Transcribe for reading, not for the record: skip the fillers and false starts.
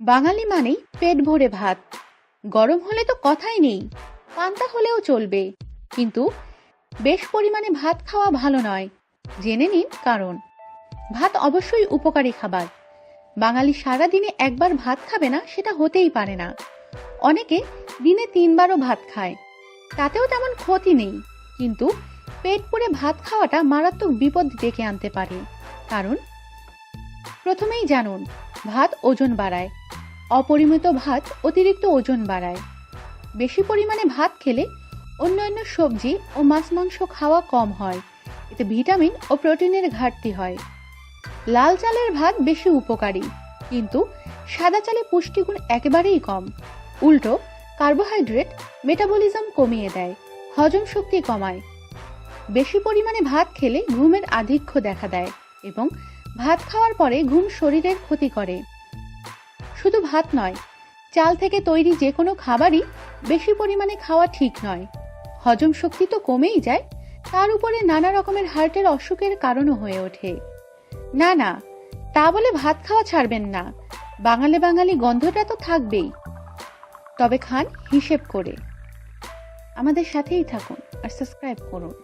বাঙালি মানেই পেট ভরে ভাত। গরম হলে তো কথাই নেই, পান্তা হলেও চলবে, কিন্তু বেশ পরিমাণে ভাত খাওয়া ভালো নয়। জেনে নিন কারণ। ভাত অবশ্যই উপকারী খাবার। বাঙালি সারা দিনে একবার ভাত খাবে না সেটা হতেই পারে না। অনেকে দিনে 3 বারও ভাত খায়, তাতেও তেমন ক্ষতি নেই, কিন্তু পেট পুরে ভাত খাওয়াটা মারাত্মক বিপদ ডেকে আনতে পারে। কারণ প্রথমেই জানুন, ভাত ওজন বাড়ায়। অপরিমিত ভাত অতিরিক্ত ওজন বাড়ায়। বেশি পরিমাণে ভাত খেলে অন্যান্য সবজি ও মাছ মাংস খাওয়া কম হয়, এতে ভিটামিন ও প্রোটিনের ঘাটতি হয়। লাল চালের ভাত বেশি উপকারী, কিন্তু সাদা চালে পুষ্টিগুণ একেবারেই কম। উল্টো কার্বোহাইড্রেট মেটাবলিজম কমিয়ে দেয়, হজম শক্তি কমায়। বেশি পরিমাণে ভাত খেলে ঘুমের আধিক্য দেখা দেয় এবং ভাত খাওয়ার পরে ঘুম শরীরের ক্ষতি করে। শুধু ভাত নয়, চাল থেকে তৈরি যে কোনো খাবারই বেশি পরিমাণে খাওয়া ঠিক নয়। হজম শক্তি তো কমেই যায়, তার উপরে নানা রকমের হার্টের অসুখের কারণও হয়ে ওঠে। না না, তা বলে ভাত খাওয়া ছাড়বেন না। বাঙালি গন্ধটা তো থাকবেই, তবে খান হিসেব করে। আমাদের সাথেই থাকুন আর সাবস্ক্রাইব করুন।